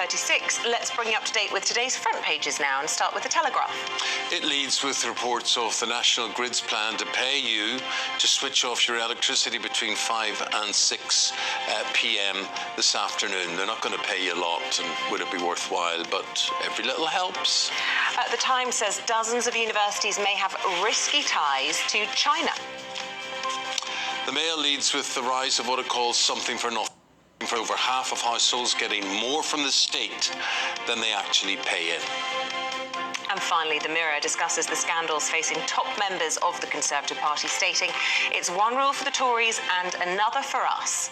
9:36. Let's bring you up to date with today's front pages now and start with the Telegraph. It leads with reports of the National Grid's plan to pay you to switch off your electricity between 5 and 6 p.m. this afternoon. They're not going to pay you a lot, and would it be worthwhile? But every little helps. The Times says dozens of universities may have risky ties to China. The Mail leads with the rise of what it calls something for nothing, for over half of households getting more from the state than they actually pay in. And finally, the Mirror discusses the scandals facing top members of the Conservative Party, stating it's one rule for the Tories and another for us.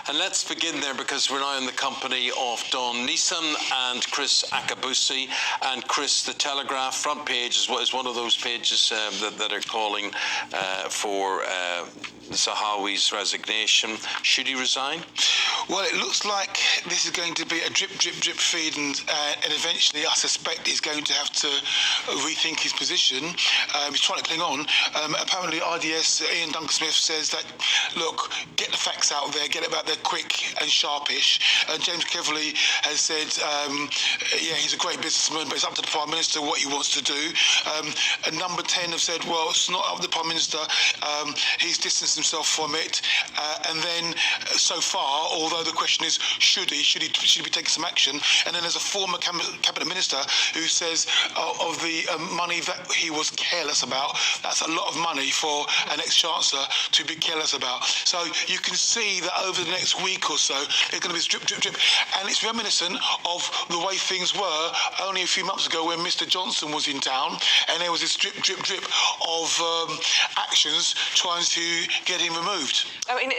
And let's begin there, because we're now in the company of Don Neeson and Chris Akabusi. And Chris, the Telegraph front page is one of those pages that are calling for Zahawi's resignation. Should he resign? Well, it looks like this is going to be a drip, drip, drip feed, and eventually I suspect he's going to have to rethink his position. He's trying to cling on. Apparently RDS, Ian Duncan-Smith, says that, look, get the facts out there, get it out there quick and sharpish. James Cleverly has said, yeah, he's a great businessman, but it's up to the Prime Minister what he wants to do. And Number 10 have said, well, it's not up to the Prime Minister. He's distanced himself from it. And then, so far, although the question is, should he be taking some action? And then there's a former cabinet minister who says of the money that he was careless about, that's a lot of money for an ex-chancellor to be careless about. So you can see that over the next week or so, there's going to be this drip, drip, drip. And it's reminiscent of the way things were only a few months ago when Mr. Johnson was in town, and there was this drip, drip, drip of actions trying to get him removed. I mean,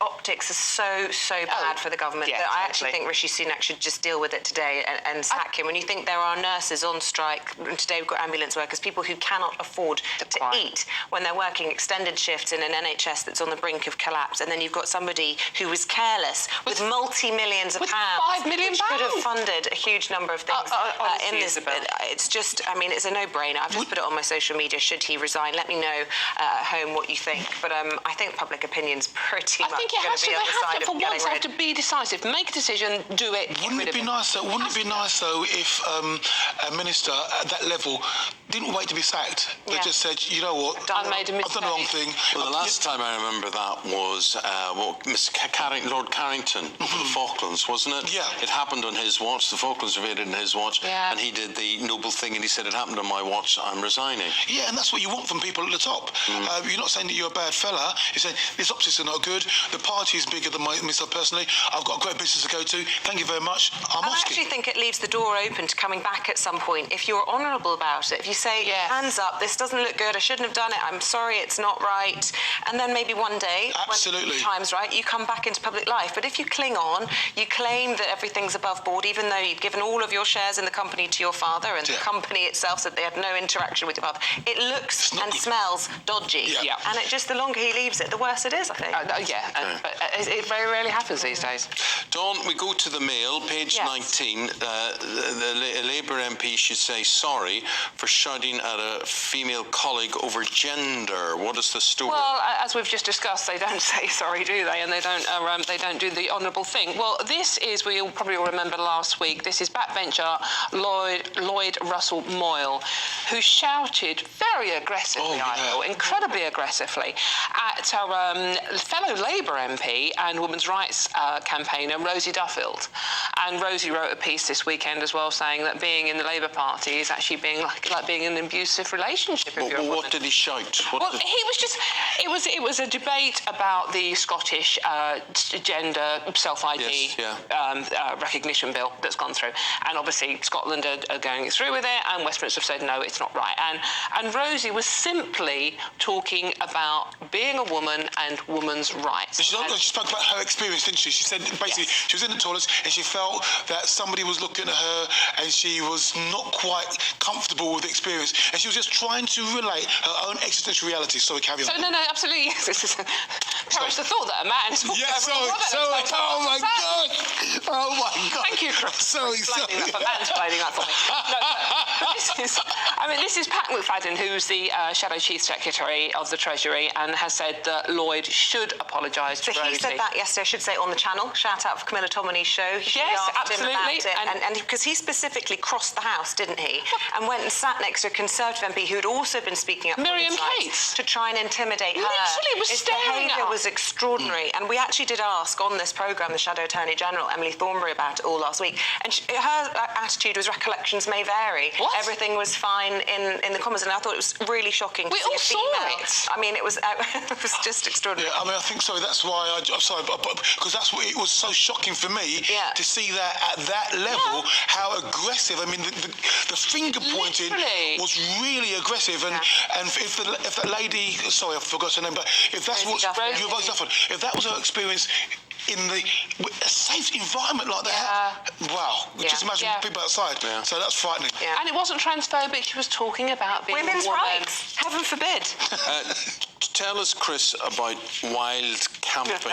optics are so bad for the government that I actually think Rishi Sunak should just deal with it today and sack him. When you think there are nurses on strike, and today we've got ambulance workers, people who cannot afford to eat when they're working extended shifts in an NHS that's on the brink of collapse, and then you've got somebody who was careless with multi-millions of pounds, £5 million which could have funded a huge number of things honestly, in this. Isabel. It's just, I mean, it's a no-brainer. I've just put it on my social media. Should he resign? Let me know at home what you think. But I think public opinion's pretty much going to be on the side of getting rid. Have to be decisive. Make a decision. Do it. Wouldn't it be nice though if a minister at that level didn't wait to be sacked? They just said, you know what, I made a mistake. I've done the wrong thing. Well, the last time I remember that was Lord Carrington over the Falklands, wasn't it? Yeah. It happened on his watch. The Falklands invaded on his watch, and he did the noble thing, and he said, it happened on my watch, I'm resigning. Yeah, and that's what you want from people at the top. You're not saying that you're a bad fella. You're saying, these optics are not good. The party is bigger than myself personally. I've got a great business to go to. Thank you very much. I'm I actually think it leaves the door open to coming back at some point if you're honourable about it. If you say, hands up, this doesn't look good, I shouldn't have done it, I'm sorry, it's not right. And then maybe one day, when the time's right, you come back into public life. But if you cling on, you claim that everything's above board, even though you've given all of your shares in the company to your father, and the company itself said they had no interaction with your father, it looks and smells dodgy. And it just, the longer he leaves it, the worse it is, I think. But it very rarely happens these days. Dawn, we go to the Mail, page 19. The Labour MP should say sorry for shouting at a female colleague over gender. What is the story? Well, as we've just discussed, they don't say sorry, do they? And they don't do the honourable thing. Well, this is, we'll probably all remember last week, this is backbencher Lloyd Russell Moyle, who shouted very aggressively, I thought, incredibly aggressively, at our fellow Labour MP and women's rights campaigner Rosie Duffield. And Rosie wrote a piece this weekend as well, saying that being in the Labour Party is actually being like being in an abusive relationship. What did he shout? He was just. It was a debate about the Scottish gender self-ID recognition bill that's gone through, and obviously Scotland are going through with it, and Westminster have said no, it's not right. And Rosie was simply talking about being a woman and women's rights. She spoke about her experience, didn't she? She said basically she was in the toilets and she felt that somebody was looking at her and she was not quite comfortable with the experience, and she was just trying to relate her own existential reality. Sorry, carry on. So no, absolutely. Perish the thought that a man is. Oh my God! Thank you, Chris. Sorry. Mansplaining that for me. No, This is Pat McFadden, who's the Shadow Chief Secretary of the Treasury, and has said that Lloyd should apologise to Rosie. He said that yesterday, I should say, on the channel. Shout out for Camilla Tominey's show. Yes, absolutely. And because he specifically crossed the House, didn't he? And went and sat next to a Conservative MP who'd also been speaking up Miriam Cates, to try and intimidate her. Literally was staring at her. His behaviour was extraordinary. And we actually did ask on this programme the Shadow Attorney General, Emily Thornberry, about it all last week. And her attitude was recollections may vary. What? Everything was fine in the Commons, and I thought it was really shocking. We all saw it. It was just extraordinary. Yeah, I think that's why I'm sorry, because that's what it was so shocking for me to see that at that level, how aggressive. The finger pointing was really aggressive, and if that lady, sorry, I forgot her name, but if that's what if that was her experience in a safe environment like that, wow! Just imagine people outside. Yeah. So that's frightening. Yeah. And it wasn't transphobic. She was talking about being women's a woman. rights. Heaven forbid. Tell us, Chris, about wild camping.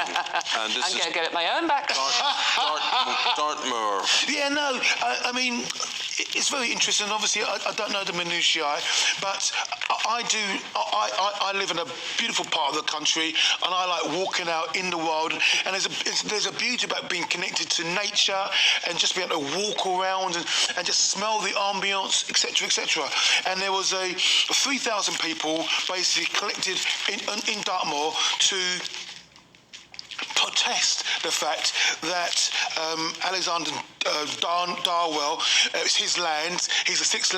I'm going to get it my own back. Dartmoor. Yeah, no, it's very interesting. Obviously, I don't know the minutiae, but I live in a beautiful part of the country, and I like walking out in the world. And there's a beauty about being connected to nature and just being able to walk around and just smell the ambience, etc., etc. And there was 3,000 people basically collected in Dartmoor to protest the fact that Alexander Darwell, it's his land, he's the sixth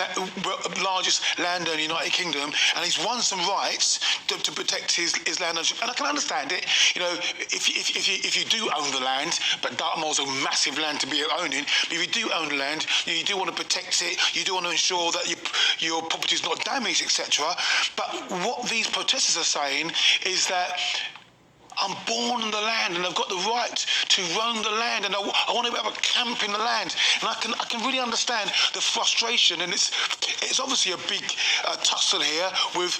largest landowner in the United Kingdom, and he's won some rights to protect his land. And I can understand it, if you do own the land, but Dartmoor's a massive land to be owning, but if you do own the land, you do want to protect it, you do want to ensure that your property's not damaged, etc. But what these protesters are saying is that I'm born in the land, and I've got the right to roam the land, and I want to have a camp in the land. And I can really understand the frustration, and it's obviously a big tussle here with.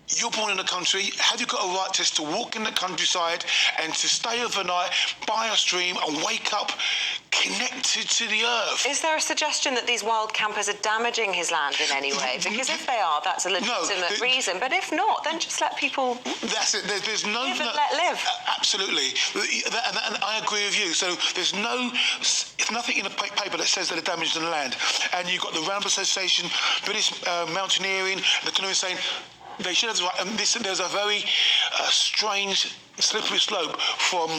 You're born in the country. Have you got a right to walk in the countryside and to stay overnight by a stream and wake up connected to the earth? Is there a suggestion that these wild campers are damaging his land in any way? Because if they are, that's a legitimate reason. But if not, then just let people. That's it. There's no. Live and let live. Absolutely, and I agree with you. So there's nothing in the paper that says that they're damaging the land. And you've got the Ramblers Association, British Mountaineering, the canoe saying. They should have the right, and there's a very strange, slippery slope from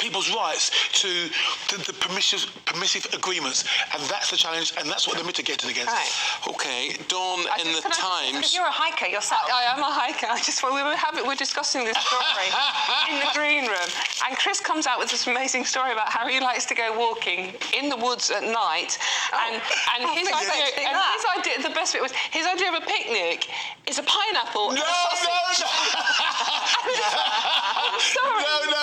people's rights to the permissive agreements, and that's the challenge, and that's what they're mitigating against. Right. Okay, Dawn, in the Times. Because you're a hiker yourself. I am a hiker. We're discussing this story in the green room, and Chris comes out with this amazing story about how he likes to go walking in the woods at night, and his idea. The best bit was his idea of a picnic is a pineapple. No. I'm sorry. No.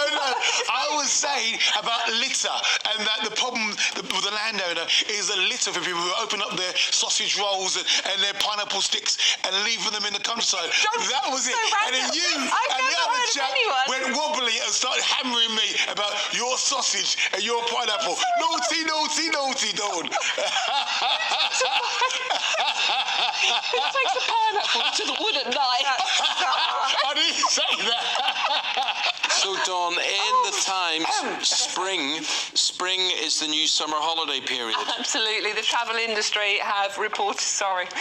I was saying about litter, and that the problem with the landowner is the litter for people who open up their sausage rolls and their pineapple sticks and leaving them in the countryside. That was it. And then you and the other chap went wobbly and started hammering me about your sausage and your pineapple. Naughty, Dawn. He takes the pineapple to the wood at night. I didn't say that. So, Dawn, in the Times, spring is the new summer holiday period. Absolutely. The travel industry have reported,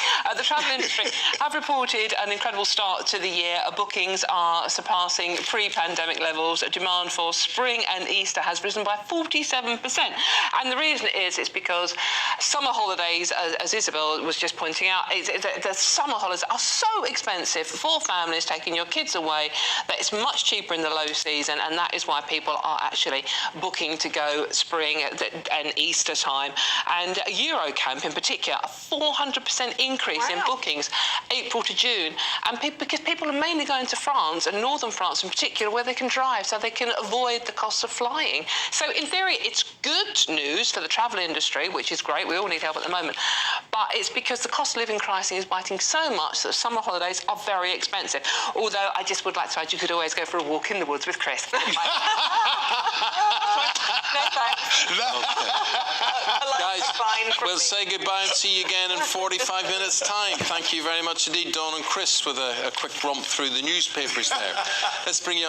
an incredible start to the year. Bookings are surpassing pre-pandemic levels. Demand for spring and Easter has risen by 47%. And the reason it's because summer holidays, as Isabel was just pointing out, the summer holidays are so expensive for families taking your kids away that it's much cheaper in the low season, and that is why people are actually booking to go spring and Easter time. And Eurocamp in particular, a 400% increase in bookings April to June, and because people are mainly going to France, and northern France in particular, where they can drive, so they can avoid the cost of flying. So in theory, it's good news for the travel industry, which is great. We all need help at the moment, but it's because the cost of living crisis is biting so much that summer holidays are very expensive. Although I just would like to add, you could always go for a walk in the woods with Chris. thanks. Guys, Fine for we'll me. say goodbye and see you again in 45 minutes' time. Thank you very much indeed, Dawn and Chris, with a quick romp through the newspapers there. Let's bring you up.